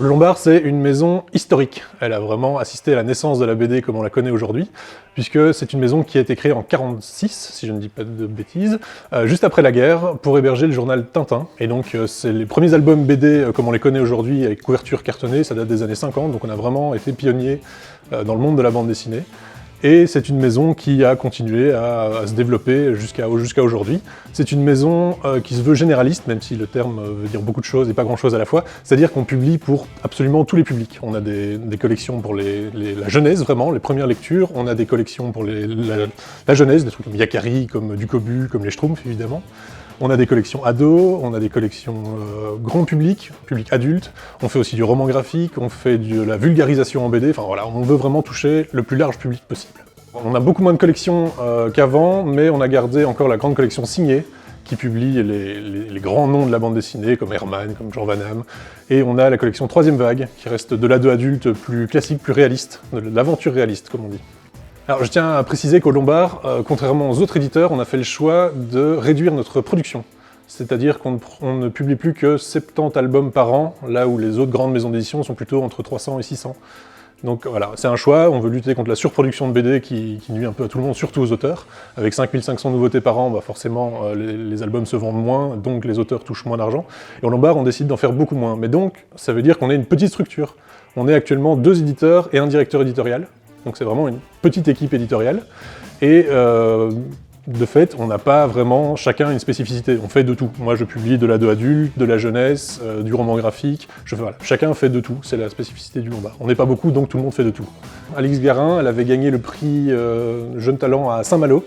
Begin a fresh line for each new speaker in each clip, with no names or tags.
Le Lombard, c'est une maison historique. Elle a vraiment assisté à la naissance de la BD comme on la connaît aujourd'hui, puisque c'est une maison qui a été créée en 1946, si je ne dis pas de bêtises, juste après la guerre, pour héberger le journal Tintin. Et donc, c'est les premiers albums BD comme on les connaît aujourd'hui, avec couverture cartonnée, ça date des années 50, donc on a vraiment été pionnier dans le monde de la bande dessinée. Et c'est une maison qui a continué à se développer jusqu'à aujourd'hui. C'est une maison qui se veut généraliste, même si le terme veut dire beaucoup de choses et pas grand-chose à la fois. C'est-à-dire qu'on publie pour absolument tous les publics. On a des collections pour la jeunesse, vraiment, les premières lectures. On a des collections pour la jeunesse, des trucs comme Yakari, comme Ducobu, comme les Schtroumpfs, évidemment. On a des collections ados, on a des collections grand public, public adulte, on fait aussi du roman graphique, on fait de la vulgarisation en BD, enfin voilà, on veut vraiment toucher le plus large public possible. On a beaucoup moins de collections qu'avant, mais on a gardé encore la grande collection signée, qui publie les grands noms de la bande dessinée, comme Herman, comme Jean Van Damme, et on a la collection Troisième Vague, qui reste de l'ado adulte plus classique, plus réaliste, de l'aventure réaliste, comme on dit. Alors je tiens à préciser qu'au Lombard, contrairement aux autres éditeurs, on a fait le choix de réduire notre production. C'est-à-dire qu'on ne publie plus que 70 albums par an, là où les autres grandes maisons d'édition sont plutôt entre 300 et 600. Donc voilà, c'est un choix, on veut lutter contre la surproduction de BD qui nuit un peu à tout le monde, surtout aux auteurs. Avec 5500 nouveautés par an, bah forcément les albums se vendent moins, donc les auteurs touchent moins d'argent. Et au Lombard, on décide d'en faire beaucoup moins. Mais donc, ça veut dire qu'on est une petite structure. On est actuellement 2 éditeurs et un directeur éditorial. Donc c'est vraiment une petite équipe éditoriale, et de fait, on n'a pas vraiment chacun une spécificité, on fait de tout. Moi je publie de l'ado adulte, de la jeunesse, du roman graphique, voilà. Chacun fait de tout, c'est la spécificité du Lombard. On n'est pas beaucoup, donc tout le monde fait de tout. Alix Garin, elle avait gagné le prix Jeune Talent à Saint-Malo,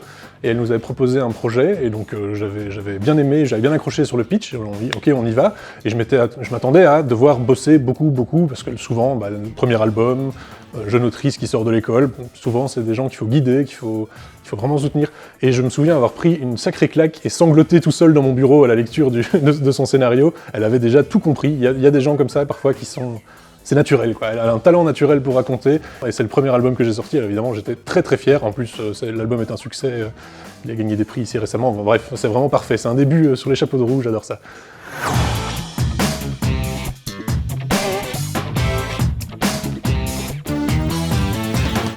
et elle nous avait proposé un projet, et donc j'avais bien aimé, j'avais bien accroché sur le pitch, et on dit ok on y va, et je m'attendais à devoir bosser beaucoup, parce que souvent, le premier album, jeune autrice qui sort de l'école, souvent c'est des gens qu'il faut guider, qu'il faut vraiment soutenir, et je me souviens avoir pris une sacrée claque et sangloté tout seul dans mon bureau à la lecture de son scénario. Elle avait déjà tout compris, il y a des gens comme ça parfois qui sont... C'est naturel, quoi. Elle a un talent naturel pour raconter, et c'est le premier album que j'ai sorti, alors évidemment j'étais très fier, en plus l'album est un succès, il a gagné des prix ici récemment, bref, c'est vraiment parfait, c'est un début sur les chapeaux de roue, j'adore ça.